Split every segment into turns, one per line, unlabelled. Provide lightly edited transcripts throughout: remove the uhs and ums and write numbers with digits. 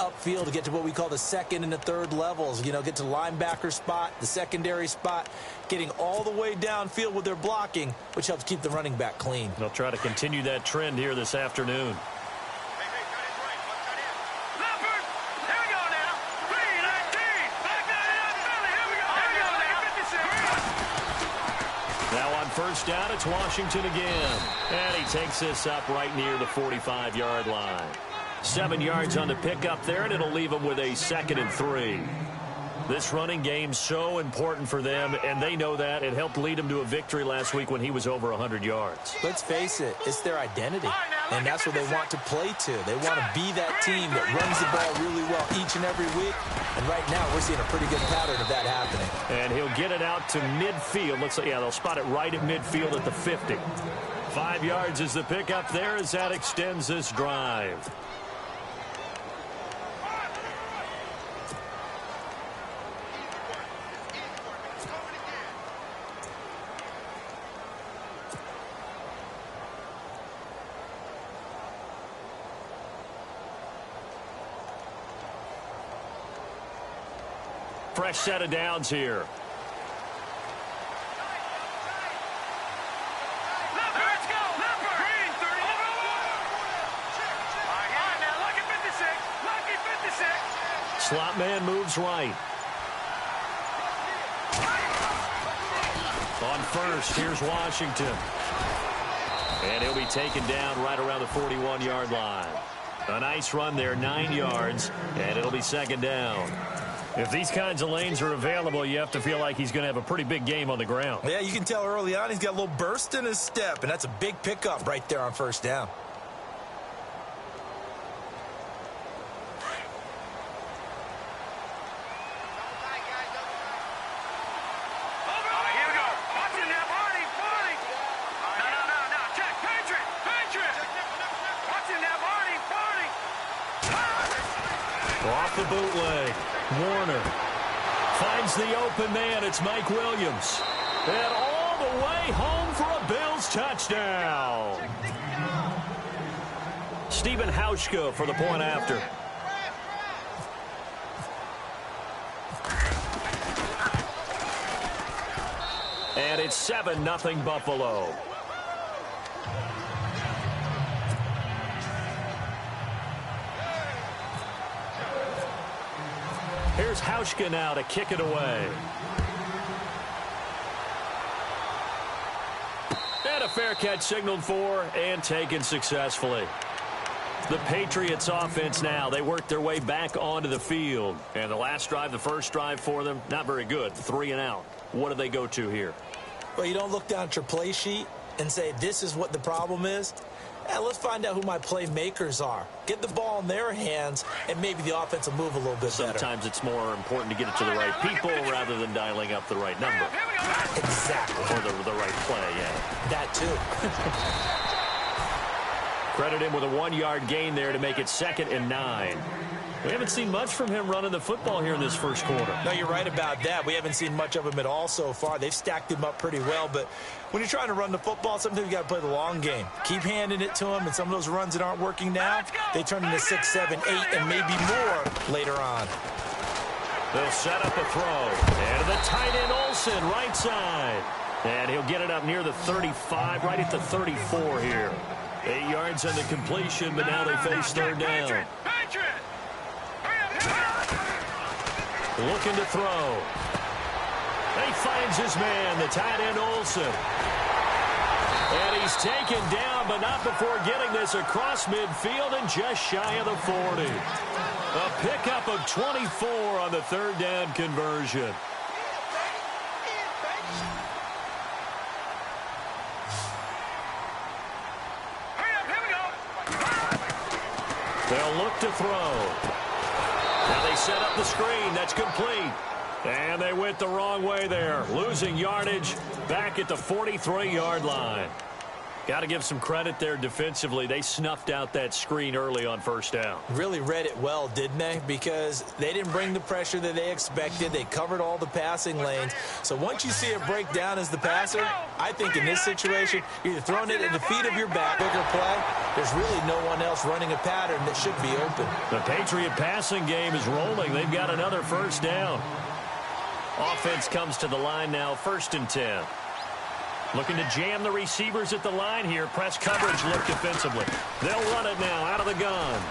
upfield to get to what we call the second and the third levels. You know, get to the linebacker spot, the secondary spot, getting all the way downfield with their blocking, which helps keep the running back clean.
They'll try to continue that trend here this afternoon. First down, it's Washington again. And he takes this up right near the 45-yard line. 7 yards on the pickup there, and it'll leave him with a 2nd and 3. This running game's so important for them, and they know that. It helped lead them to a victory last week when he was over 100 yards.
Let's face it, it's their identity, and that's what they want to play to. They want to be that team that runs the ball really well each and every week, and right now we're seeing a pretty good pattern of that happening.
And he'll get it out to midfield. Looks like, yeah, they'll spot it right at midfield at the 50. 5 yards is the pickup there as that extends this drive. Fresh set of downs here. Slot man moves right. On first, here's Washington. And he'll be taken down right around the 41-yard line. A nice run there, 9 yards, and it'll be 2nd down. If these kinds of lanes are available, you have to feel like he's going to have a pretty big game on the ground.
Yeah, you can tell early on he's got a little burst in his step, and that's a big pickup right there on first down.
Off the bootleg. Warner finds the open man. It's Mike Williams. And all the way home for a Bills touchdown. Stephen Hauschka for the point after. And it's 7-0 Buffalo. Here's Hauschka now to kick it away. And a fair catch signaled for and taken successfully. The Patriots offense now, they work their way back onto the field. And the last drive, the first drive for them, not very good. 3 and out. What do they go to here?
Well, you don't look down at your play sheet and say, this is what the problem is. Let's find out who my playmakers are. Get the ball in their hands, and maybe the offense will move a little bit better.
Sometimes it's more important to get it to the right people rather than dialing up the right number.
Exactly.
Or the right play, yeah.
That too.
Credit him with a 1-yard gain there to make it 2nd and 9. We haven't seen much from him running the football here in this first quarter.
No, you're right about that. We haven't seen much of him at all so far. They've stacked him up pretty well, but when you're trying to run the football, sometimes you got to play the long game. Keep handing it to him, and some of those runs that aren't working now, they turn into 6, 7, 8, and maybe more later on.
They'll set up a throw. And the tight end Olsen, right side. And he'll get it up near the 35, right at the 34 here. 8 yards on the completion, but now they face 3rd down. Looking to throw. He finds his man, the tight end Olsen. And he's taken down, but not before getting this across midfield and just shy of the 40. A pickup of 24 on the 3rd down conversion. They'll look to throw. Now they set up the screen. That's complete. And they went the wrong way there. Losing yardage back at the 43-yard line. Got to give some credit there defensively. They snuffed out that screen early on first down.
Really read it well, didn't they? Because they didn't bring the pressure that they expected. They covered all the passing lanes. So once you see it break down as the passer, I think in this situation, you're either throwing it at the feet of your back, bigger play. There's really no one else running a pattern that should be open.
The Patriot passing game is rolling. They've got another first down. Offense comes to the line now, 1st and 10. Looking to jam the receivers at the line here. Press coverage look defensively. They'll run it now out of the gun.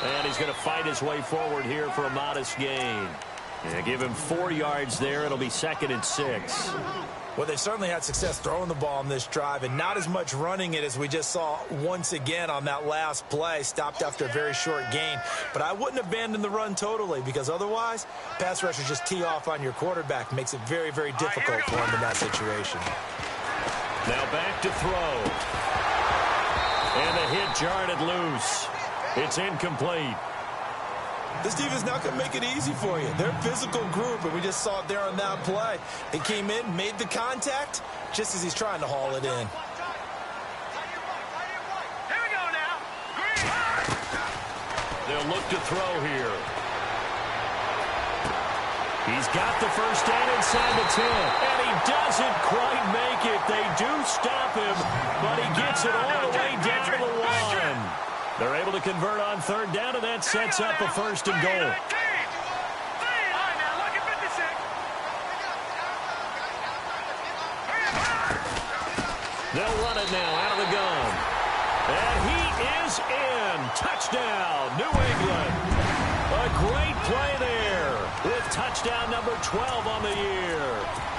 And he's going to fight his way forward here for a modest gain. Yeah, give him 4 yards there. It'll be 2nd and 6.
Well, they certainly had success throwing the ball on this drive and not as much running it as we just saw once again on that last play. Stopped after a very short gain. But I wouldn't abandon the run totally because otherwise, pass rushers just tee off on your quarterback. Makes it very, very difficult for him in that situation.
Now back to throw. And the hit jarred it loose. It's incomplete.
This defense not going to make it easy for you. They're a physical group, and we just saw it there on that play. They came in, made the contact, just as he's trying to haul it in.
Here we go now.
They'll look to throw here. He's got the first down inside the 10, and he doesn't quite make it. They do stop him, but he gets it all the way down to the 1. They're able to convert on 3rd down, and that sets up a 1st and goal. They'll run it now out of the gun. And he is in. Touchdown, New England. A great play there with touchdown number 12 on the year.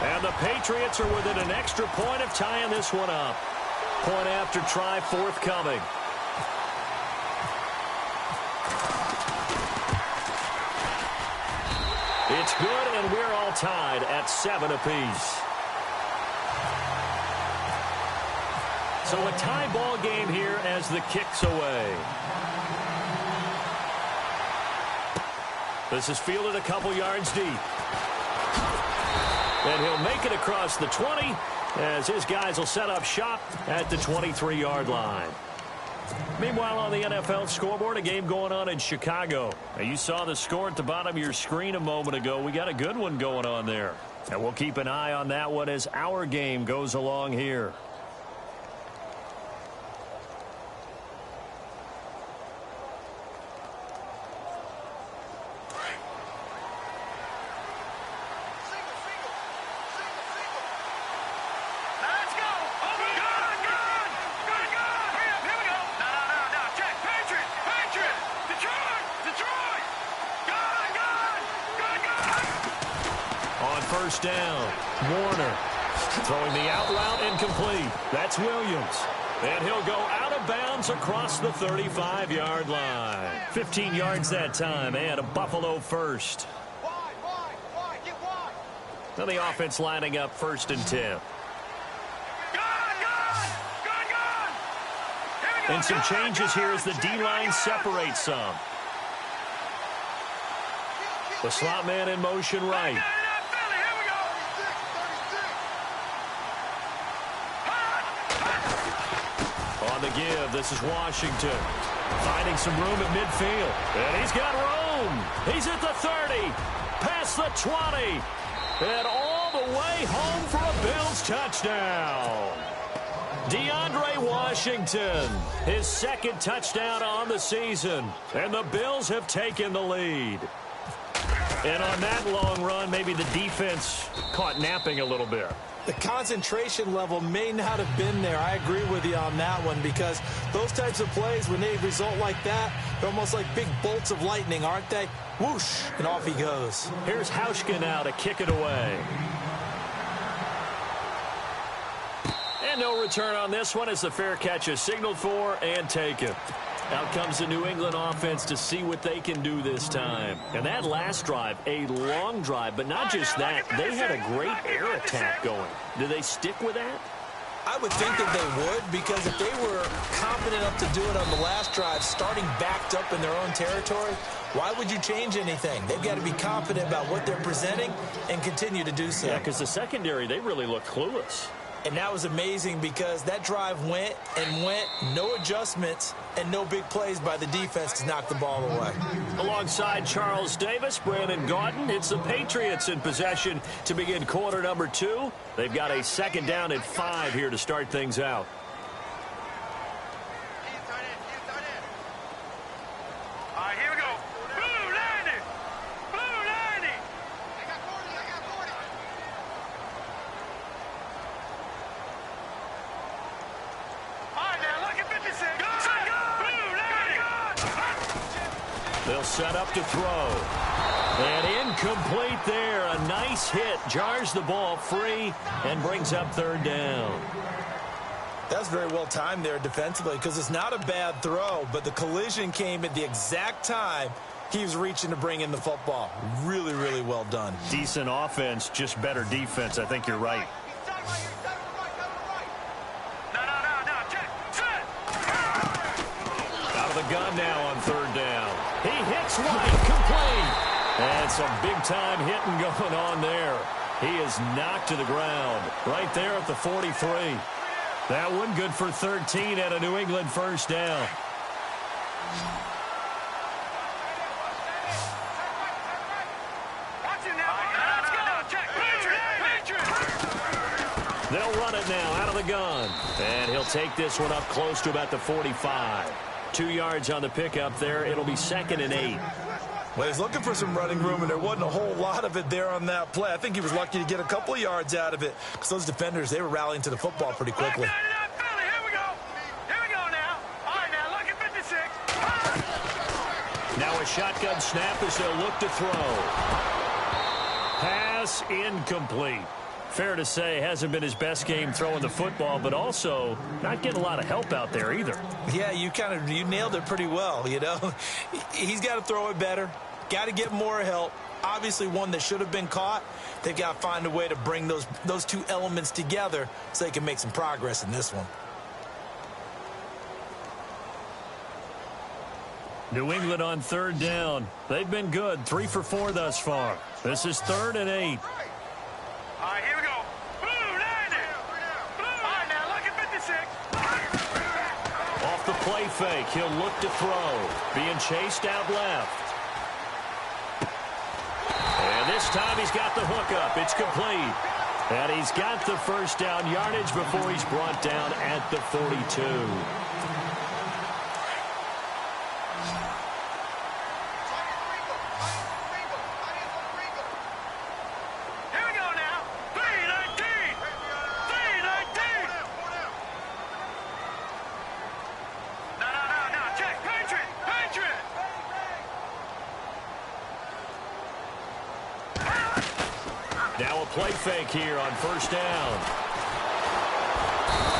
And the Patriots are within an extra point of tying this one up. Point after try forthcoming. It's good, and we're all tied at 7 apiece. So a tie ball game here as the kick's away. This is fielded a couple yards deep. And he'll make it across the 20 as his guys will set up shop at the 23-yard line. Meanwhile, on the NFL scoreboard, a game going on in Chicago. Now, you saw the score at the bottom of your screen a moment ago. We got a good one going on there. And we'll keep an eye on that one as our game goes along here. First down, Warner throwing the out route incomplete. That's Williams. And he'll go out of bounds across the 35-yard line. 15 yards that time and a Buffalo first. Now the offense lining up 1st and 10. And some changes here as the D-line separates some. The slot man in motion right. On the give, this is Washington. Finding some room at midfield. And he's got room. He's at the 30. Past the 20. And all the way home for a Bills touchdown. DeAndre Washington, his 2nd touchdown on the season. And the Bills have taken the lead. And on that long run, maybe the defense caught napping a little bit.
The concentration level may not have been there. I agree with you on that one because those types of plays, when they result like that, they're almost like big bolts of lightning, aren't they? Whoosh, and off he goes.
Here's Hauschka now to kick it away. And no return on this one as the fair catch is signaled for and taken. Out comes the New England offense to see what they can do this time. And that last drive, a long drive, but not just that. They had a great air attack going. Do they stick with that?
I would think that they would because if they were confident enough to do it on the last drive, starting backed up in their own territory, why would you change anything? They've got to be confident about what they're presenting and continue to do so.
Yeah, because the secondary, they really look clueless.
And that was amazing because that drive went and went, no adjustments and no big plays by the defense to knock the ball away.
Alongside Charles Davis, Brandon Gaudin, it's the Patriots in possession to begin quarter number 2. They've got a second down and 5 here to start things out. They'll set up to throw. And incomplete there. A nice hit. Jars the ball free and brings up third down.
That's very well timed there defensively because it's not a bad throw, but the collision came at the exact time he was reaching to bring in the football. Really, really well done.
Decent offense, just better defense. I think you're right.
Out of the gun now on third down. He hits right, complete. And some big-time hitting going on there. He is knocked to the ground right there at the 43. That one good for 13 at a New England first down. They'll run it now out of the gun. And he'll take this one up close to about the 45. 2 yards on the pickup there. It'll be 2nd and 8.
Well, he's looking for some running room, and there wasn't a whole lot of it there on that play. I think he was lucky to get a couple of yards out of it because those defenders, they were rallying to the football pretty quickly.
Now a shotgun snap as they'll look to throw. Pass incomplete. Fair to say, hasn't been his best game throwing the football, but also not getting a lot of help out there either.
Yeah, you nailed it pretty well, you know. He's got to throw it better. Got to get more help. Obviously one that should have been caught. They've got to find a way to bring those two elements together so they can make some progress in this one.
New England on third down. They've been good. 3 for 4 thus far. This is 3rd and 8.
All right, here we go. Blue, 90. Blue. All right, now look at 56.
Off the play fake, he'll look to throw. Being chased out left. And this time he's got the hookup. It's complete. And he's got the first down yardage before he's brought down at the 42. Now a play fake here on first down.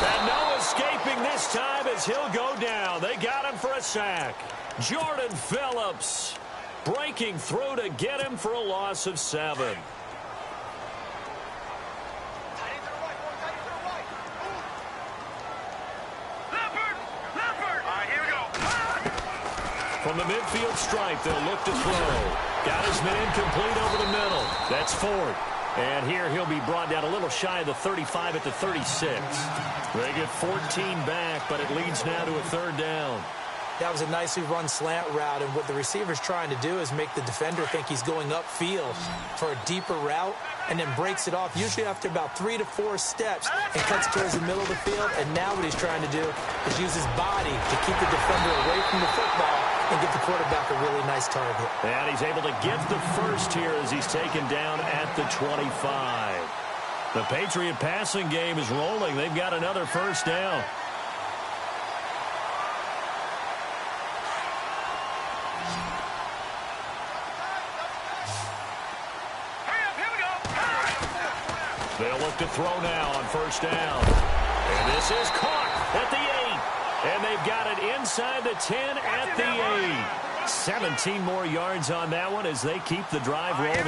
And no escaping this time as he'll go down. They got him for a sack. Jordan Phillips breaking through to get him for a loss of 7. From the midfield stripe, they'll look to throw. Got his man complete over the middle. That's 4th. And here he'll be brought down a little shy of the 35 at the 36. They get 14 back, but it leads now to a 3rd down.
That was a nicely run slant route, and what the receiver's trying to do is make the defender think he's going upfield for a deeper route and then breaks it off, usually after about 3 to 4 steps, and cuts towards the middle of the field. And now what he's trying to do is use his body to keep the defender away from the football and give the quarterback a really nice target.
And he's able to get the first here as he's taken down at the 25. The Patriot passing game is rolling. They've got another first down. They'll look to throw now on first down. And this is caught at the 8. And they've got it inside the 10 at the 8. 17 more yards on that one as they keep the drive rolling.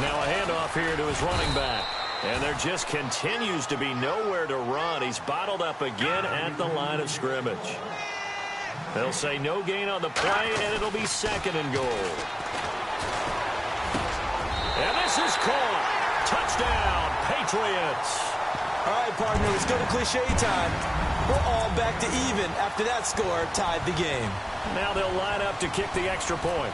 Now a handoff here to his running back. And there just continues to be nowhere to run. He's bottled up again at the line of scrimmage. They'll say no gain on the play, and it'll be 2nd and goal. And this is caught. Touchdown, Patriots.
All right, partner, let's go to cliche time. We're all back to even after that score tied the game.
Now they'll line up to kick the extra point.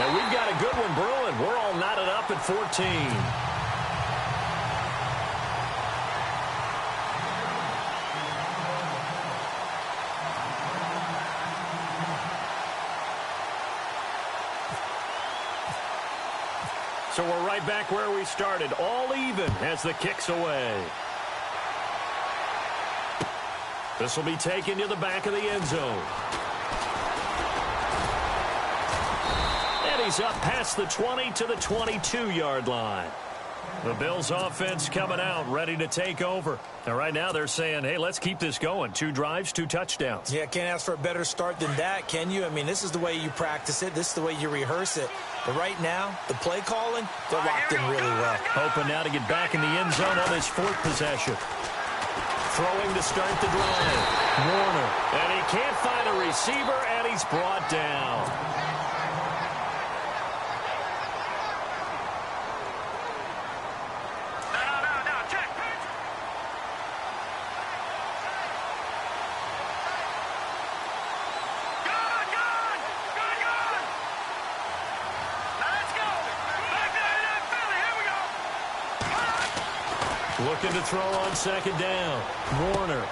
And we've got a good one brewing. We're all knotted up at 14. So we're right back where we started, all even as the kick's away. This will be taken to the back of the end zone. And he's up past the 20 to the 22-yard line. The Bills offense coming out, ready to take over. And right now they're saying, hey, let's keep this going. 2 drives, 2 touchdowns.
Yeah, can't ask for a better start than that, can you? I mean, this is the way you practice it. This is the way you rehearse it. But right now, the play calling, they're locked in really well.
Hoping now to get back in the end zone on his 4th possession. Throwing to start the drive. Warner. And he can't find a receiver, and he's brought down. Looking to throw on 2nd down. Warner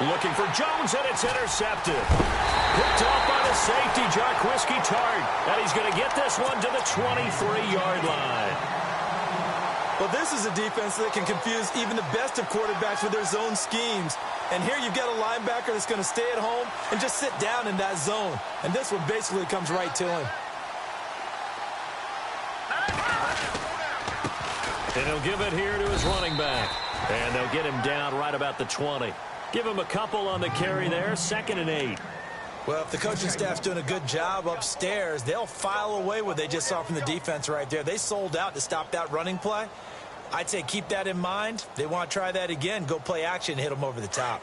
looking for Jones, and it's intercepted. Picked off by the safety, Jarquiski Tart. And he's going to get this one to the 23-yard line.
Well, this is a defense that can confuse even the best of quarterbacks with their zone schemes. And here you've got a linebacker that's going to stay at home and just sit down in that zone. And this one basically comes right to him.
And he'll give it here to his running back. And they'll get him down right about the 20. Give him a couple on the carry there, 2nd and 8.
Well, if the coaching staff's doing a good job upstairs, they'll file away what they just saw from the defense right there. They sold out to stop that running play. I'd say keep that in mind. They want to try that again. Go play action, hit them over the top.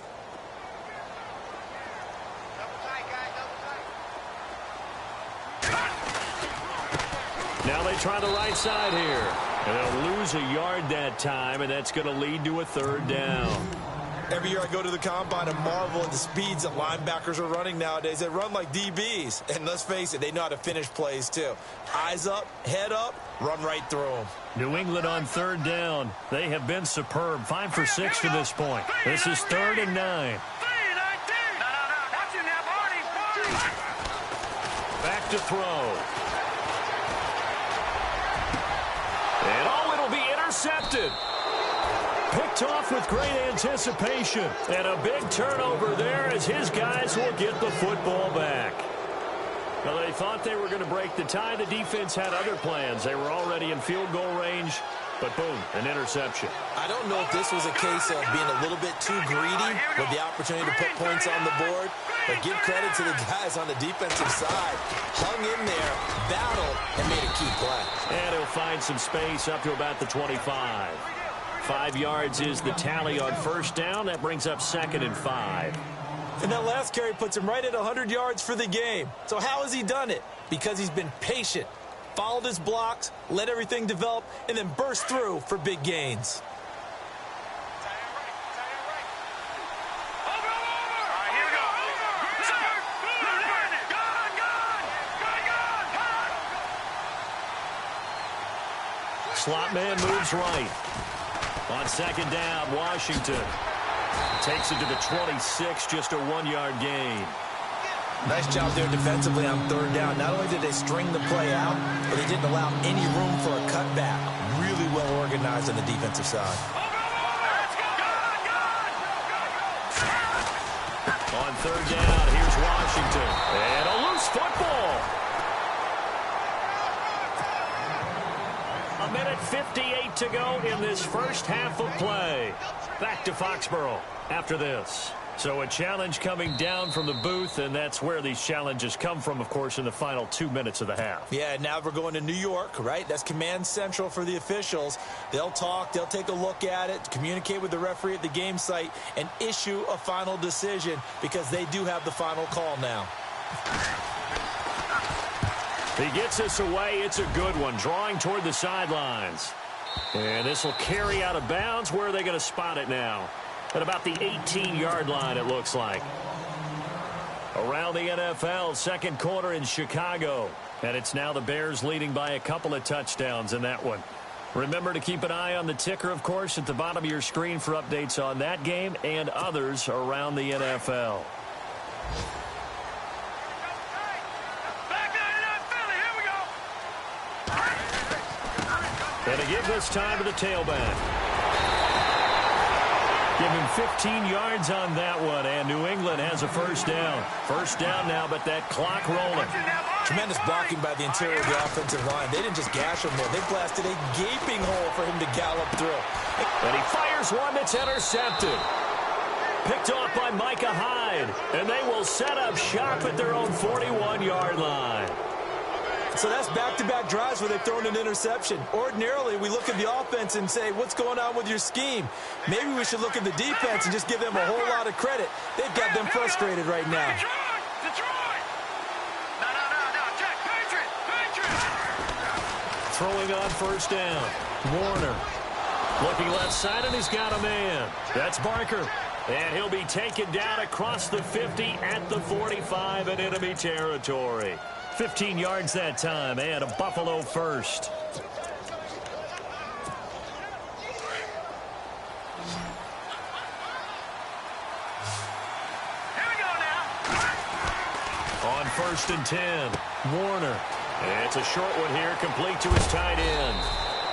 Now they try the right side here. And they'll lose a yard that time, and that's going to lead to a 3rd down.
Every year I go to the combine and marvel at the speeds that linebackers are running nowadays. They run like DBs. And let's face it, they know how to finish plays too. Eyes up, head up, run right through them.
New England on 3rd down. They have been superb. 5 for 6 to this point. This is 3rd and 9. Back to throw. And it'll be intercepted. Picked off with great anticipation. And a big turnover there as his guys will get the football back. Well, they thought they were going to break the tie. The defense had other plans. They were already in field goal range. But boom, an interception.
I don't know if this was a case of being a little bit too greedy with the opportunity to put points on the board. But give credit to the guys on the defensive side. Hung in there, battled, and made a key play.
And he'll find some space up to about the 25. 5 yards is the tally on 1st down. That brings up 2nd and 5.
And that last carry puts him right at 100 yards for the game. So how has he done it? Because he's been patient, followed his blocks, let everything develop, and then burst through for big gains.
Slot man moves right. On 2nd down, Washington takes it to the 26, just a 1-yard gain.
Nice job there defensively on 3rd down. Not only did they string the play out, but they didn't allow any room for a cutback. Really well organized on the defensive side.
On 3rd down, here's Washington. And a loose football. A minute 58 to go in this first half of play. Back to Foxborough after this. So a challenge coming down from the booth, and that's where these challenges come from, of course, in the final 2 minutes of the half.
Yeah, now we're going to New York, right? That's command central for the officials. They'll talk, they'll take a look at it, communicate with the referee at the game site, and issue a final decision because they do have the final call now.
He gets this away. It's a good one, drawing toward the sidelines. And this will carry out of bounds. Where are they going to spot it now? At about the 18-yard line, it looks like. Around the NFL, second quarter in Chicago. And it's now the Bears leading by a couple of touchdowns in that one. Remember to keep an eye on the ticker, of course, at the bottom of your screen for updates on that game and others around the NFL. And to give this time to the tailback. Give him 15 yards on that one, and New England has a first down. First down now, but that clock rolling.
Tremendous blocking by the interior of the offensive line. They didn't just gash him there. They blasted a gaping hole for him to gallop through.
And he fires one that's intercepted. Picked off by Micah Hyde, and they will set up shop at their own 41-yard line.
So that's back-to-back drives where they've thrown an interception. Ordinarily, we look at the offense and say, what's going on with your scheme? Maybe we should look at the defense and just give them a whole lot of credit. They've got them frustrated right now.
Detroit! No, Jack, Patriot!
Throwing on first down. Warner. Looking left side, and he's got a man. That's Barker. And he'll be taken down across the 50 at the 45 in enemy territory. 15 yards that time, and a Buffalo first.
Here we go now.
On first and 10, Warner. And it's a short one here, complete to his tight end.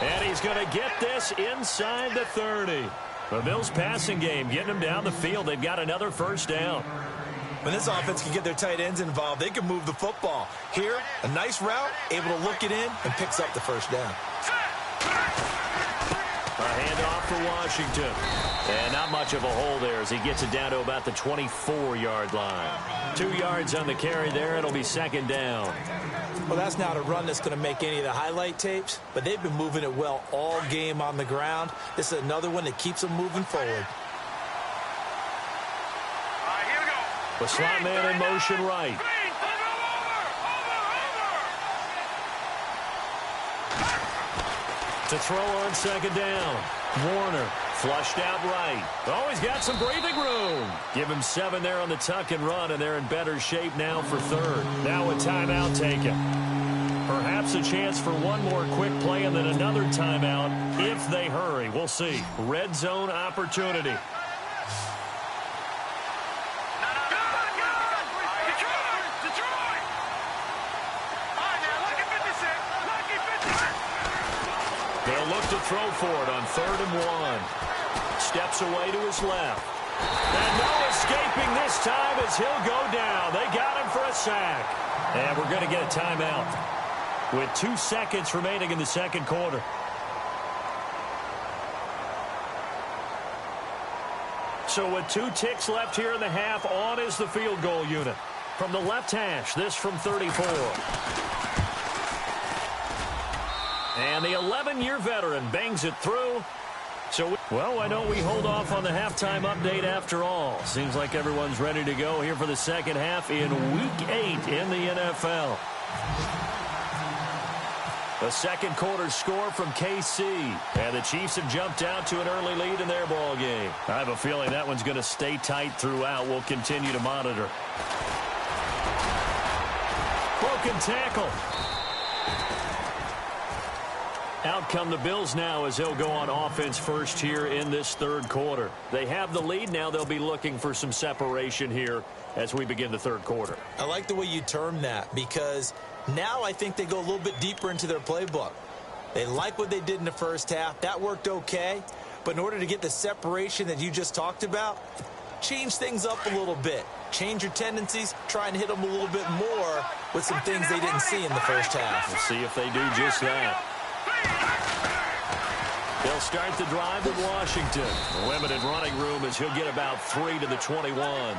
And he's going to get this inside the 30. The Bills passing game getting them down the field. They've got another first down.
When this offense can get their tight ends involved, they can move the football. Here, a nice route, able to look it in, and picks up the first down.
A handoff for Washington. And not much of a hole there as he gets it down to about the 24-yard line. 2 yards on the carry there. It'll be second down.
Well, that's not a run that's going to make any of the highlight tapes, but they've been moving it well all game on the ground. This is another one that keeps them moving forward.
The slot man in motion right. To throw on second down. Warner flushed out right. Oh, he's got some breathing room. Give him 7 there on the tuck and run, and they're in better shape now for third. Now a timeout taken. Perhaps a chance for one more quick play and then another timeout if they hurry. We'll see. Red zone opportunity. They'll look to throw for it on 3rd and 1. Steps away to his left. And no escaping this time as he'll go down. They got him for a sack. And we're going to get a timeout with 2 seconds remaining in the second quarter. So with 2 ticks left here in the half, on is the field goal unit. From the left hash, this from 34. And the 11-year veteran bangs it through. So, well, why don't we hold off on the halftime update after all? Seems like everyone's ready to go here for the second half in Week 8 in the NFL. The second quarter score from KC. And the Chiefs have jumped out to an early lead in their ball game. I have a feeling that one's going to stay tight throughout. We'll continue to monitor. Broken tackle. Out come the Bills now as they'll go on offense first here in this third quarter. They have the lead now. They'll be looking for some separation here as we begin the third quarter.
I like the way you term that because now I think they go a little bit deeper into their playbook. They like what they did in the first half. That worked okay. But in order to get the separation that you just talked about, change things up a little bit. Change your tendencies. Try and hit them a little bit more with some things they didn't see in the first half.
We'll see if they do just that. They'll start the drive in Washington. Limited running room as he'll get about 3 to the 21.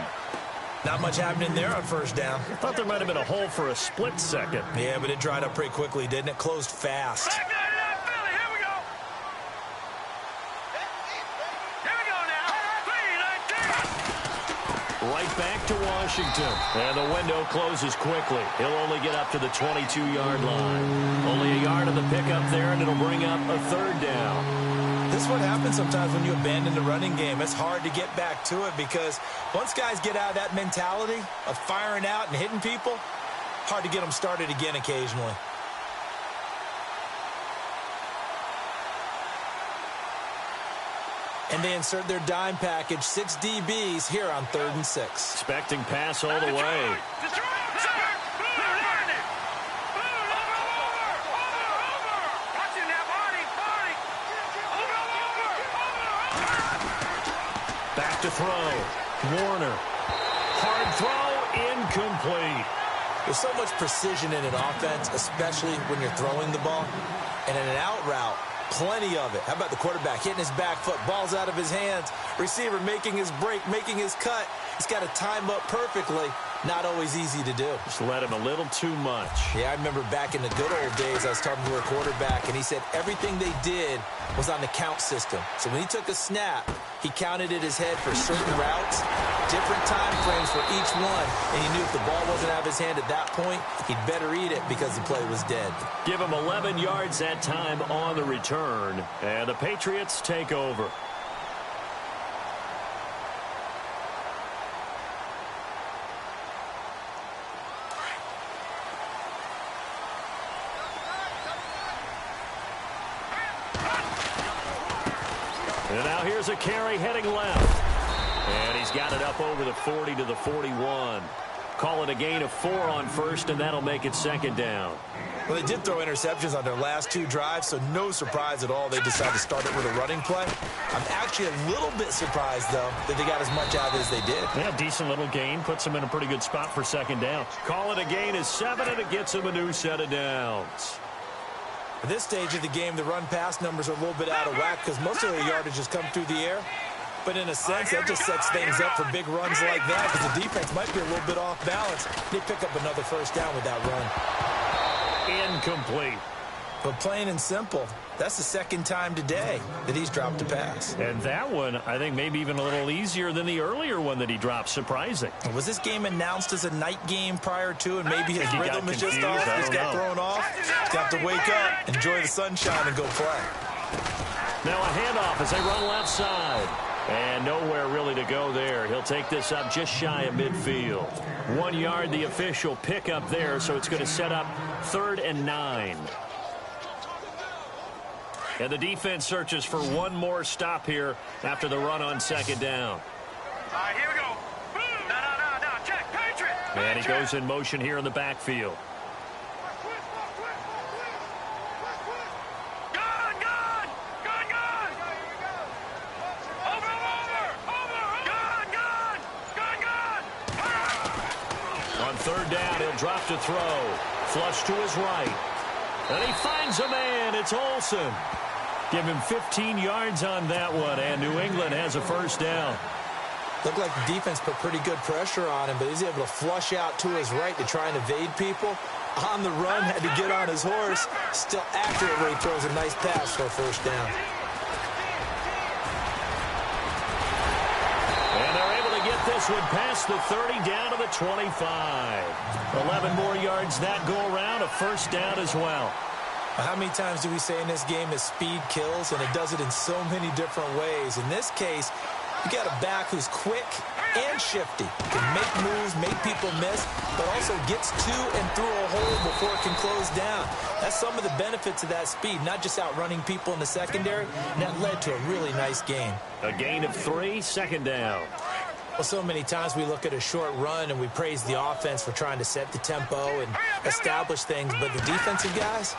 Not much happening there on first down.
I thought there might have been a hole for a split second.
Yeah, but it dried up pretty quickly, didn't it? Closed fast.
right back to Washington. And the window closes quickly. He'll only get up to the 22-yard line. Only a yard of the pickup there, and it'll bring up a third down.
This is what happens sometimes when you abandon the running game. It's hard to get back to it because once guys get out of that mentality of firing out and hitting people, hard to get them started again occasionally. And they insert their dime package, 6 DBs here on 3rd and 6.
Expecting pass all the way. Back to throw. Warner. Hard throw, incomplete.
There's so much precision in an offense, especially when you're throwing the ball. And in an out route, plenty of it. How about the quarterback hitting his back foot, ball's out of his hands, receiver making his break, making his cut. He's got to time up perfectly. Not always easy to do.
Just let him a little too much.
Yeah, I remember back in the good old days, I was talking to a quarterback, and he said everything they did was on the count system. So when he took a snap, he counted in his head for certain routes, different time frames for each one, and he knew if the ball wasn't out of his hand at that point, he'd better eat it because the play was dead.
Give him 11 yards that time on the return, and the Patriots take over. And now here's a carry heading left. And he's got it up over the 40 to the 41. Call it a gain of 4 on first, and that'll make it 2nd down.
Well, they did throw interceptions on their last 2 drives, so no surprise at all they decided to start it with a running play. I'm actually a little bit surprised, though, that they got as much out of it as they did.
Yeah, decent little gain. Puts them in a pretty good spot for 2nd down.
Call it a gain of 7, and it gets them a new set of downs.
At this stage of the game, the run-pass numbers are a little bit out of whack because most of their yardage has come through the air. But in a sense, that just sets things up for big runs like that because the defense might be a little bit off balance. They pick up another first down with that run.
Incomplete.
But plain and simple, that's the 2nd time today that he's dropped a pass.
And that one, I think, maybe even a little easier than the earlier one that he dropped. Surprising.
Was this game announced as a night game prior to, and maybe his rhythm is just off? He's got thrown off. He's got to wake up, enjoy the sunshine, and go play.
Now a handoff as they run left side. And nowhere really to go there. He'll take this up just shy of midfield. 1 yard, the official pickup there, so it's going to set up 3rd and 9. And the defense searches for one more stop here after the run on 2nd down.
All right, here we go. No, check, Patriot.
And he goes in motion here in the backfield. On 3rd down, he'll drop to throw. Flush to his right. And he finds a man. It's Olsen. Give him 15 yards on that one, and New England has a first down.
Looked like the defense put pretty good pressure on him, but he's able to flush out to his right to try and evade people. On the run, had to get on his horse. Still accurate where he throws a nice pass for a first down.
And they're able to get this one past the 30 down to the 25. 11 more yards that go around, a first down as well.
How many times do we say in this game that speed kills, and it does it in so many different ways? In this case, you got a back who's quick and shifty, can make moves, make people miss, but also gets to and through a hole before it can close down. That's some of the benefits of that speed, not just outrunning people in the secondary, and that led to a really nice game.
A gain of 3, 2nd down.
Well, so many times we look at a short run and we praise the offense for trying to set the tempo and establish things, but the defensive guys,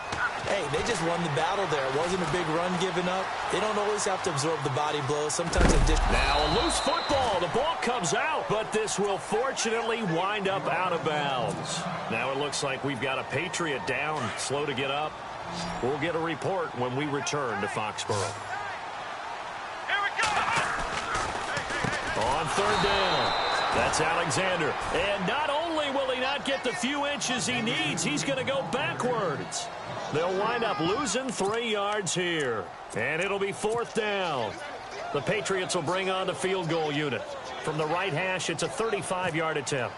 hey, they just won the battle there. It wasn't a big run given up. They don't always have to absorb the body blows. Sometimes it just...
Now a loose football. The ball comes out, but this will fortunately wind up out of bounds. Now it looks like we've got a Patriot down, slow to get up. We'll get a report when we return to Foxborough. On 3rd down, that's Alexander. And not only will he not get the few inches he needs, he's going to go backwards. They'll wind up losing 3 yards here. And it'll be 4th down. The Patriots will bring on the field goal unit.
From the right hash, it's a 35-yard attempt.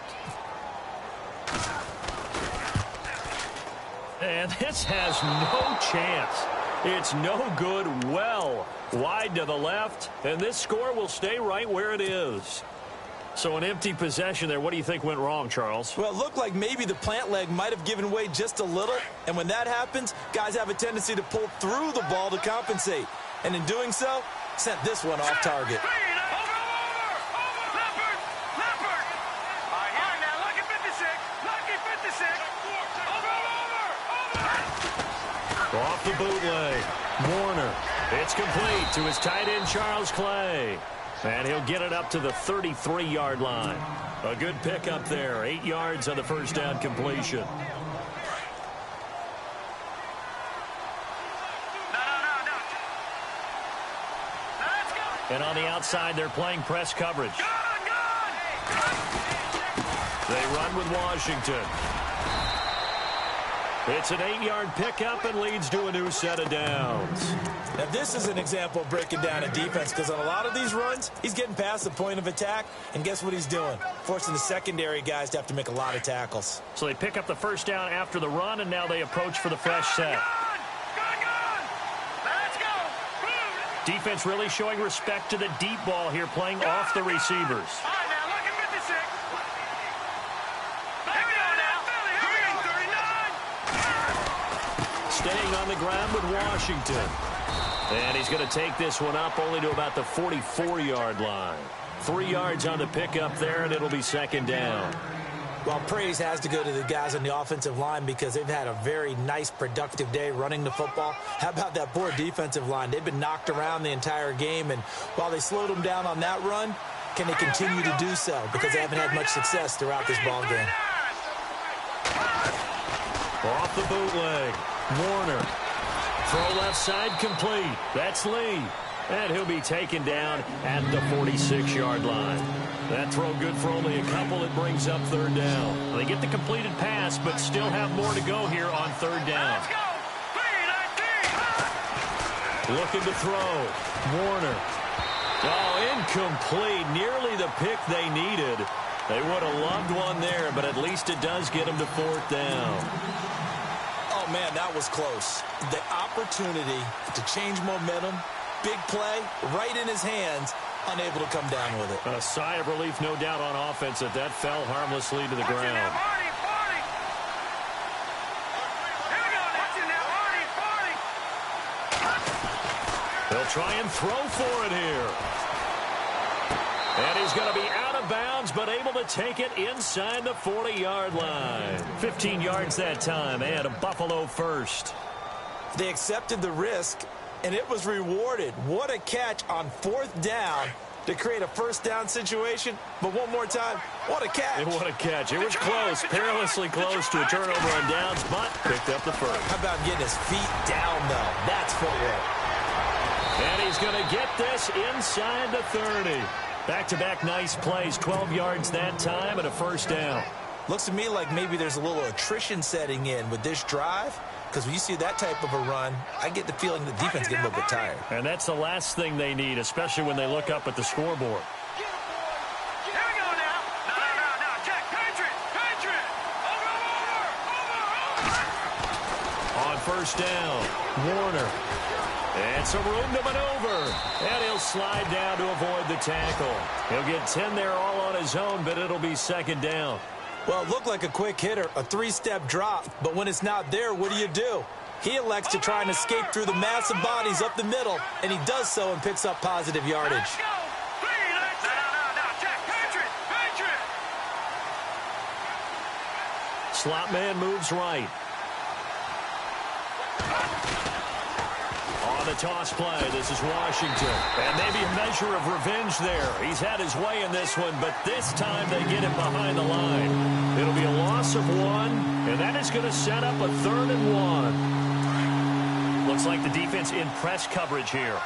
And this has no chance. It's no good, well wide to the left, and this score will stay right where it is. So an empty possession there. What do you think went wrong, Charles?
Well, it looked like maybe the plant leg might have given way just a little, and when that happens, guys have a tendency to pull through the ball to compensate, and in doing so, sent this one off target.
Off the bootleg. Warner. It's complete to his tight end, Charles Clay. And he'll get it up to the 33-yard line. A good pickup there. 8 yards on the first down completion. And on the outside, they're playing press coverage. They run with Washington. It's an 8-yard pickup and leads to a new set of downs.
Now, this is an example of breaking down a defense, because on a lot of these runs, he's getting past the point of attack, and guess what he's doing? Forcing the secondary guys to have to make a lot of tackles.
So they pick up the first down after the run, and now they approach for the fresh set. Defense really showing respect to the deep ball here, playing off the receivers.
Staying on the ground with Washington. And he's going to take this one up only to about the 44-yard line. 3 yards on the pickup there, and it'll be second down.
Well, praise has to go to the guys on the offensive line, because they've had a very nice, productive day running the football. How about that poor defensive line? They've been knocked around the entire game, and while they slowed them down on that run, can they continue to do so? Because they haven't had much success throughout this ball game.
Off the bootleg. Warner. Throw left side complete. That's Lee. And he'll be taken down at the 46-yard line. That throw good for only a couple. It brings up third down.
Well, they get the completed pass, but still have more to go here on third down.
Looking to throw. Warner. Oh, incomplete. Nearly the pick they needed. They would have loved one there, but at least it does get them to fourth down.
Oh, man, that was close. The opportunity to change momentum, big play, right in his hands, unable to come down with it.
A sigh of relief, no doubt, on offense that fell harmlessly to the ground.
They'll try and throw for it here. And he's going to be out of bounds, but able to take it inside the 40-yard line.
15 yards that time, and a Buffalo first.
They accepted the risk, and it was rewarded. What a catch on fourth down to create a first down situation. But one more time, what a catch.
And what a catch. It was close, perilously close to a turnover on downs, but picked up the first.
How about getting his feet down, though? That's footwork.
And he's going to get this inside the 30. Back-to-back nice plays, 12 yards that time and a first down.
Looks to me like maybe there's a little attrition setting in with this drive, because when you see that type of a run, I get the feeling the defense getting a little bit tired.
And that's the last thing they need, especially when they look up at the scoreboard.
Here we go now. No. Check. Patriot. Over.
On first down, Warner. And some room to maneuver. And he'll slide down to avoid the tackle. He'll get 10 there all on his own, but it'll be second down.
Well, it looked like a quick hitter, a three-step drop. But when it's not there, what do? He elects to try and escape through the massive bodies up the middle, and he does so and picks up positive yardage.
Let's go. No. Check. Patriot.
Slot man moves right. On the toss play, this is Washington. And maybe a measure of revenge there. He's had his way in this one, but this time they get him behind the line. It'll be a loss of 1, and that is going to set up a 3rd and 1.
Looks like the defense in press coverage here.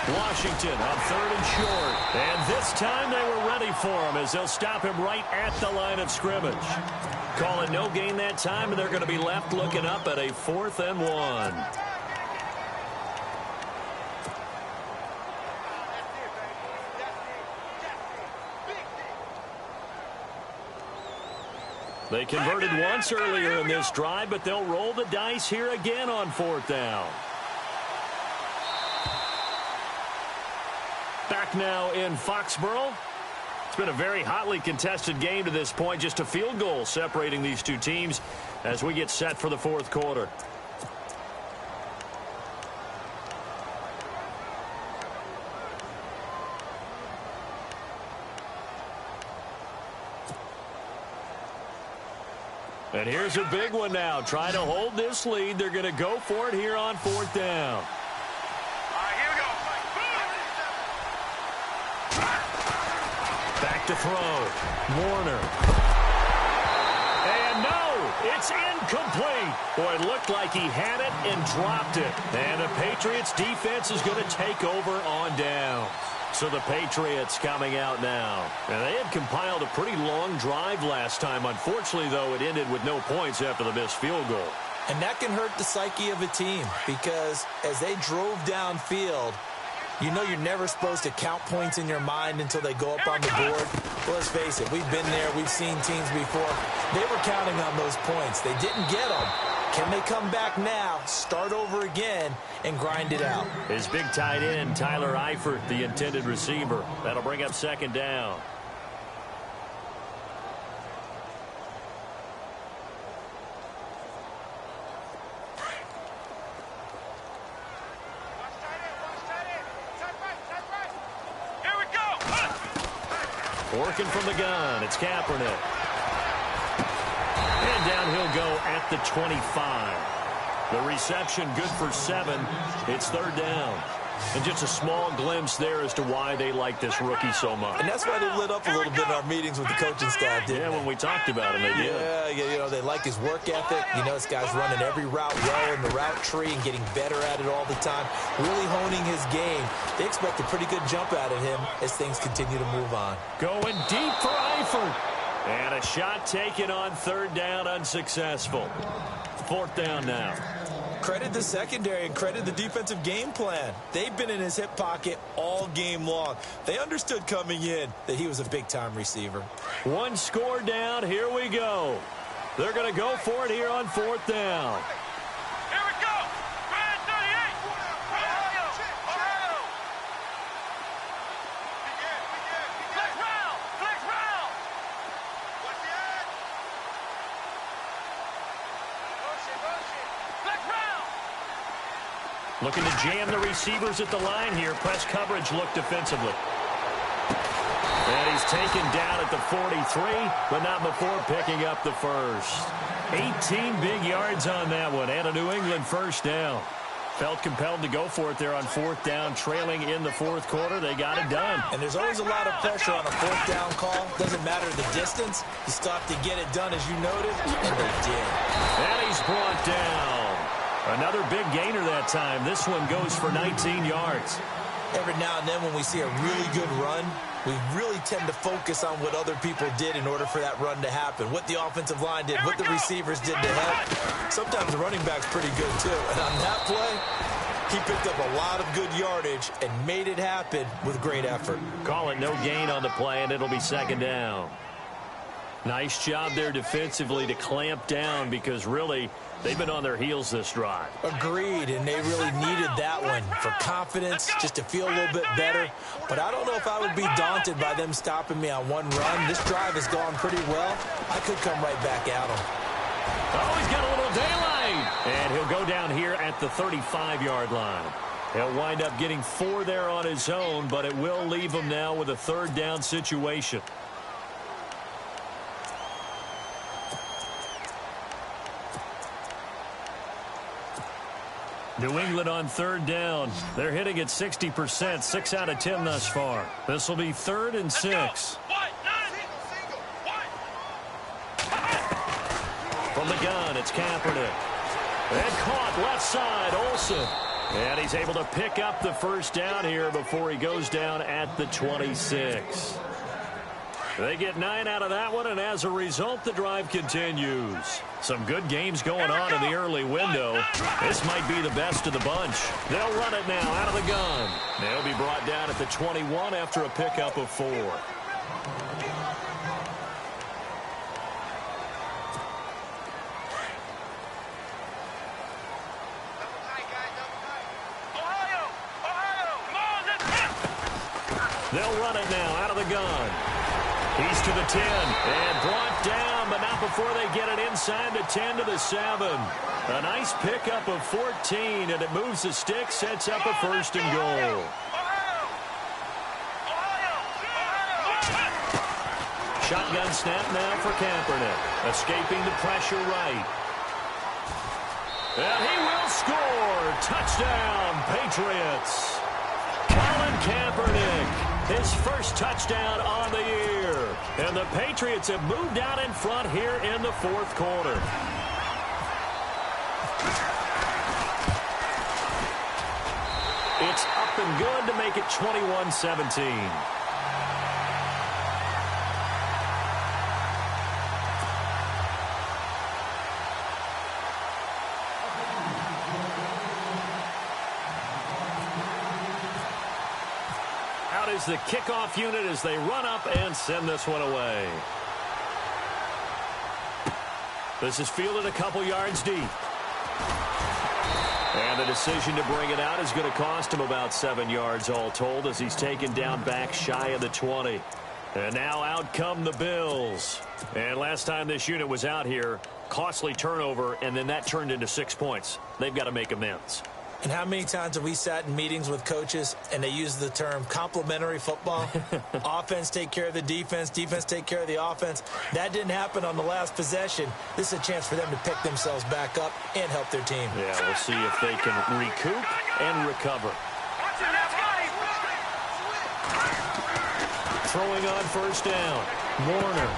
Washington on 3rd and short. And this time they were ready for him as they'll stop him right at the line of scrimmage. Calling no gain that time, and they're going to be left looking up at a 4th and 1.
They converted once earlier in this drive, but they'll roll the dice here again on 4th down. Back now in Foxborough. It's been a very hotly contested game to this point. Just a field goal separating these two teams as we get set for the 4th quarter. And here's a big one now. Trying to hold this lead. They're going to go for it here on 4th down.
All right, here we go.
Back to throw. Warner. And no, it's incomplete. Boy, it looked like he had it and dropped it. And the Patriots defense is going to take over on down. So the Patriots coming out now. And they had compiled a pretty long drive last time. Unfortunately, though, it ended with no points after the missed field goal.
And that can hurt the psyche of a team because as they drove downfield, you know you're never supposed to count points in your mind until they go up on the board. Well, let's face it, we've been there. We've seen teams before. They were counting on those points. They didn't get them. Can they come back now, start over again, and grind it out?
His big tight end, Tyler Eifert, the intended receiver. That'll bring up 2nd down.
Here we go.
Working from the gun, it's Kaepernick. And down he'll go at the 25. The reception good for 7. It's 3rd down. And just a small glimpse there as to why they like this rookie so much.
And that's why they lit up a little bit in our meetings with the coaching staff, didn't
Yeah,
they?
when we talked about him, they did.
Yeah, you know, they like his work ethic. You know, this guy's running every route well in the route tree and getting better at it all the time, really honing his game. They expect a pretty good jump out of him as things continue to move on.
Going deep for Eifert. And a shot taken on 3rd down, unsuccessful. 4th down now.
Credit the secondary and credit the defensive game plan. They've been in his hip pocket all game long. They understood coming in that he was a big-time receiver.
One score down. Here we go. They're going to go for it here on 4th down.
Here we go. Red 38. Ohio. Flex round. Flex round. What's that? Flex round.
Looking to jam the receivers at the line here. Press coverage look defensively. And he's taken down at the 43, but not before picking up the first. 18 big yards on that one, and a New England 1st down. Felt compelled to go for it there on 4th down, trailing in the 4th quarter. They got it done.
And there's always a lot of pressure on a 4th down call. Doesn't matter the distance. You still have to get it done, as you noted, and they did.
And he's brought down. Another big gainer that time. This one goes for 19 yards.
Every now and then when we see a really good run, we really tend to focus on what other people did in order for that run to happen. What the offensive line did, what the receivers did to help. Sometimes the running back's pretty good too. And on that play, he picked up a lot of good yardage and made it happen with great effort.
Call it no gain on the play, and it'll be 2nd down. Nice job there defensively to clamp down because really they've been on their heels this drive.
Agreed, and they really needed that one for confidence, just to feel a little bit better. But I don't know if I would be daunted by them stopping me on one run. This drive has gone pretty well. I could come right back at them.
Oh, he's got a little daylight. And he'll go down here at the 35-yard line. He'll wind up getting 4 there on his own, but it will leave him now with a 3rd down situation. New England on 3rd down. They're hitting at 60%, 6 out of 10 thus far. This will be 3rd and 6. From the gun, it's Kaepernick. And caught left side, Olsen. And he's able to pick up the 1st down here before he goes down at the 26. They get 9 out of that one, and as a result, the drive continues. Some good games going on in the early window. This might be the best of the bunch. They'll run it now out of the gun. They'll be brought down at the 21 after a pickup of 4. They'll run it now out of the gun. He's to the 10 and brought down, but not before they get it inside the 10 to the 7. A nice pickup of 14, and it moves the stick, sets up a 1st and goal. Shotgun snap now for Kaepernick. Escaping the pressure right. And he will score. Touchdown, Patriots. Colin Kaepernick, his first touchdown on the year. And the Patriots have moved out in front here in the 4th quarter. It's up and good to make it 21-17. Is the kickoff unit as they run up and send this one away. This is fielded a couple yards deep. And the decision to bring it out is going to cost him about 7 yards all told as he's taken down back shy of the 20. And now out come the Bills. And last time this unit was out here, costly turnover, and then that turned into 6 points. They've got to make amends.
And how many times have we sat in meetings with coaches and they use the term complementary football? Offense take care of the defense, defense take care of the offense. That didn't happen on the last possession. This is a chance for them to pick themselves back up and help their team.
Yeah, we'll see if they can recoup and recover. Throwing on 1st down. Warner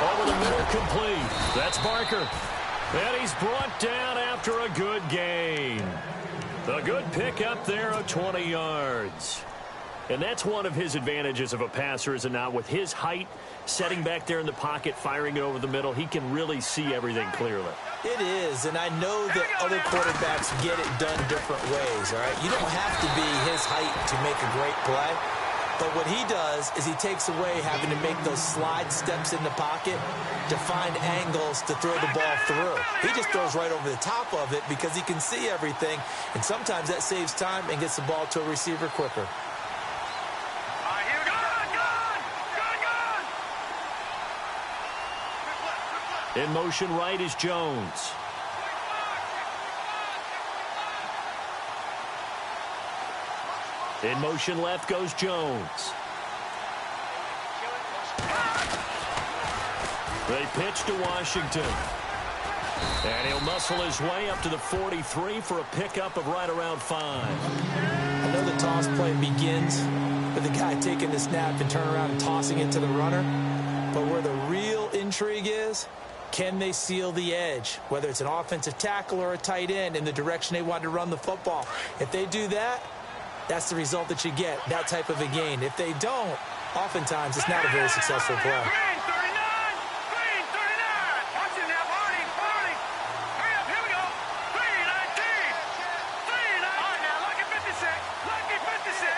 over the middle, complete. That's Barker. And he's brought down after a good gain. A good pick up there of 20 yards. And that's one of his advantages of a passer, is it not? With his height, setting back there in the pocket, firing it over the middle, he can really see everything clearly.
It is, and I know that other quarterbacks get it done different ways, all right? You don't have to be his height to make a great play. But what he does is he takes away having to make those slide steps in the pocket to find angles to throw the ball through. He just throws right over the top of it because he can see everything, and sometimes that saves time and gets the ball to a receiver quicker.
In motion right is Jones. In motion left goes Jones. They pitch to Washington. And he'll muscle his way up to the 43 for a pickup of right around 5.
I know the toss play begins with the guy taking the snap and turning around and tossing it to the runner. But where the real intrigue is, can they seal the edge, whether it's an offensive tackle or a tight end, in the direction they want to run the football? If they do that, that's the result that you get, that type of a gain. If they don't, oftentimes it's not a very successful play.
Green 39! Green 39! Watch it now, Barney! Barney! Hurry up, here we go! Green 19! 39! All right, now, lucky 56! Lucky 56!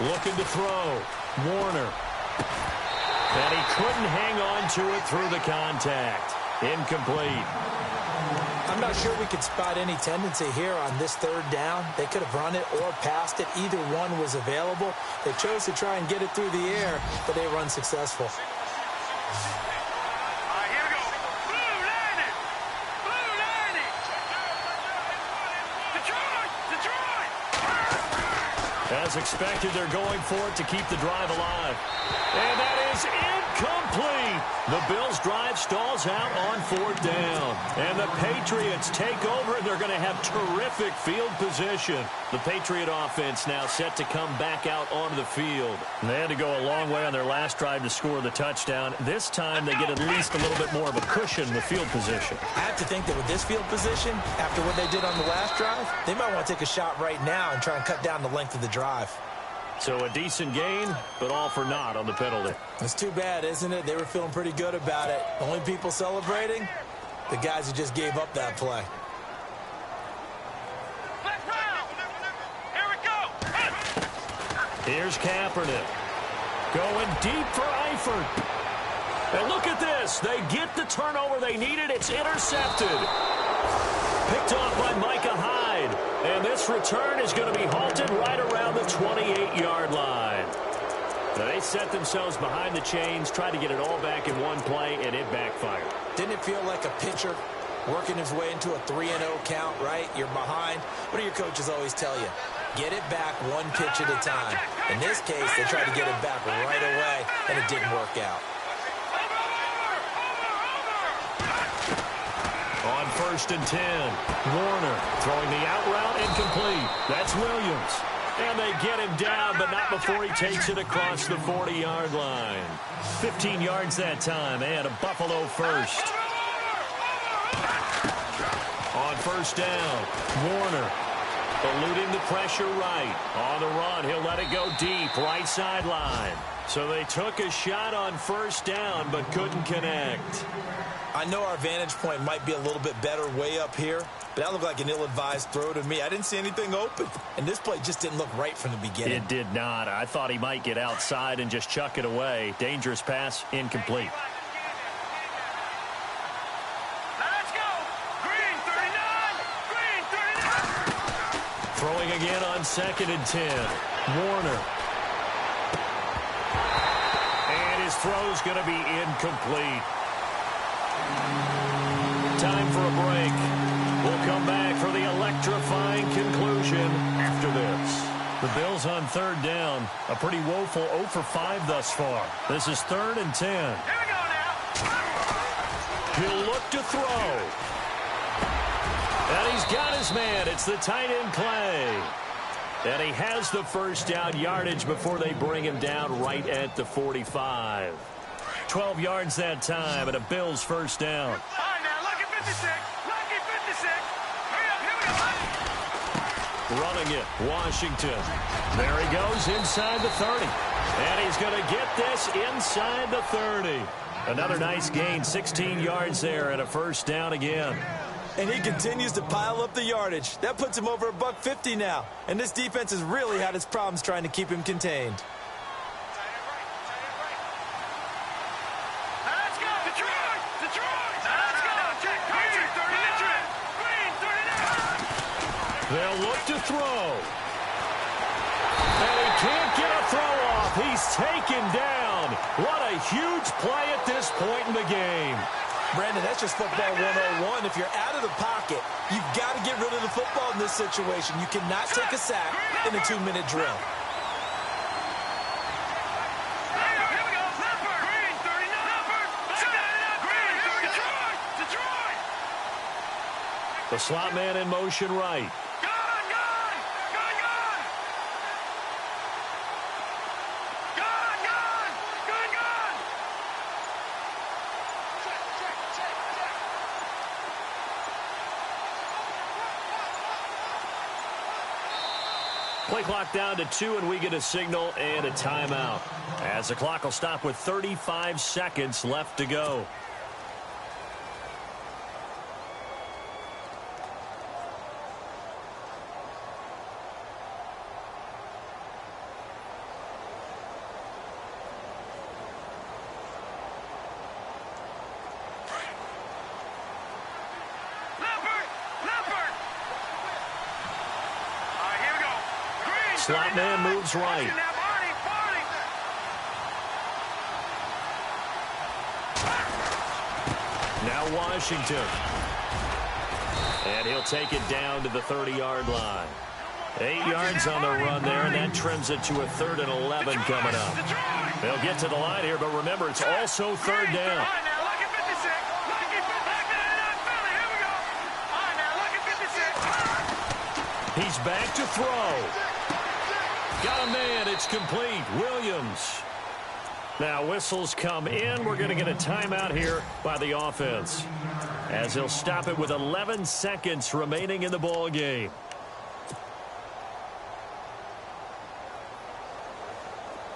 Looking to throw. Warner. And he couldn't hang on to it through the contact. Incomplete.
I'm not sure we could spot any tendency here on this 3rd down. They could have run it or passed it. Either one was available. They chose to try and get it through the air, but they were unsuccessful.
All right, here we go. Blue 90! Blue 90! Detroit! Detroit!
As expected, they're going for it to keep the drive alive. And that is incomplete. The Bills' drive stalls out on 4th down. And the Patriots take over, and they're going to have terrific field position. The Patriot offense now set to come back out onto the field. And they had to go a long way on their last drive to score the touchdown. This time, they get at least a little bit more of a cushion with field position.
I have to think that with this field position, after what they did on the last drive, they might want to take a shot right now and try and cut down the length of the drive.
So a decent gain, but all for naught on the penalty.
It's too bad, isn't it? They were feeling pretty good about it. Only people celebrating, the guys who just gave up that play.
Here we go!
Here's Kaepernick. Going deep for Eifert. And look at this. They get the turnover they needed. It's intercepted. Picked off by Micah Hyde.
And this return is going to be halted right around the 28-yard line. They set themselves behind the chains, tried to get it all back in one play, and it backfired.
Didn't it feel like a pitcher working his way into a 3-0 count, right? You're behind. What do your coaches always tell you? Get it back one pitch at a time. In this case, they tried to get it back right away, and it didn't work out.
On 1st and 10, Warner throwing the out route incomplete. That's Williams. And they get him down, but not before he takes it across the 40-yard line. 15 yards that time, and a Buffalo first. On 1st down, Warner eluding the pressure right. On the run, he'll let it go deep, right sideline. So they took a shot on 1st down, but couldn't connect.
I know our vantage point might be a little bit better way up here, but that looked like an ill-advised throw to me. I didn't see anything open, and this play just didn't look right from the beginning.
It did not. I thought he might get outside and just chuck it away. Dangerous pass, incomplete.
Let's go. Green 39. Green 39.
Throwing again on 2nd and 10. Warner. And his throw's going to be incomplete. Time for a break. We'll come back for the electrifying conclusion after this. The Bills on 3rd down. A pretty woeful 0 for 5 thus far. This is 3rd and 10.
Here we go now.
He'll look to throw. And he's got his man. It's the tight end Clay. And he has the 1st down yardage before they bring him down right at the 45. 12 yards that time, and a Bills 1st down.
All right, now, lucky 56. Lucky 56. Hurry up, here we go.
Running it, Washington. There he goes inside the 30. And he's going to get this inside the 30. Another nice gain, 16 yards there, and a 1st down again.
And he continues to pile up the yardage. That puts him over $150 now. And this defense has really had its problems trying to keep him contained.
Let's go. Detroit. Detroit. Let's go. Green 39. Green 39.
They'll look to throw. And he can't get a throw off. He's taken down. What a huge play at this point in the game.
Brandon, that's just football 101. If you're out of the pocket, you've got to get rid of the football in this situation. You cannot take a sack in a 2-minute drill.
Here we go. Leopard. Green 39. Leopard. Green 39. Detroit. Detroit.
The slot man in motion right.
Gone. Gone. Gone. Gone. Gone. Gone. Gone. Gone.
Play clock down to 2, and we get a signal and a timeout. As the clock will stop with 35 seconds left to go.
Leopard. Leopard. All right, here we go. Green
Slot man
39.
moves right.
Now, Barney. Barney.
Now Washington. And he'll take it down to the 30-yard line. 8 yards on the run there, and that trims it to a 3rd and 11 coming up.
Detroit.
They'll get to the line here, but remember, it's also 3rd down.
All right, now, lucky 56. Lucky 59. Philly, here we go. All right, now, lucky 56.
He's back to throw. Got a man. It's complete. Williams. Now whistles come in. We're going to get a timeout here by the offense, as he'll stop it with 11 seconds remaining in the ball game.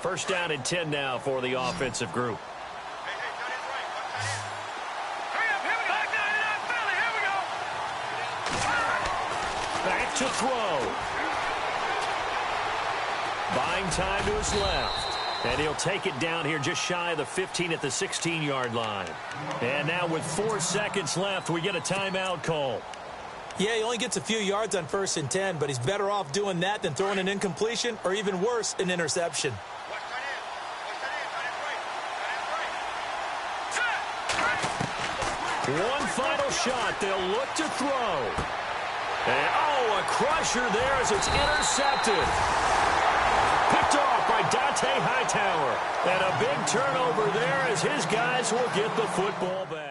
First down and 10 now for the offensive group.
Hurry up, here we go. Back 99, Philly, here we go.
Back to throw. Buying time to his left. And he'll take it down here just shy of the 15 at the 16-yard line. And now with 4 seconds left, we get a timeout call.
Yeah, he only gets a few yards on 1st and 10, but he's better off doing that than throwing an incompletion or even worse, an interception.
One final shot. They'll look to throw. And, oh, a crusher there as it's intercepted. Picked off by Dante Hightower. And a big turnover there as his guys will get the football back.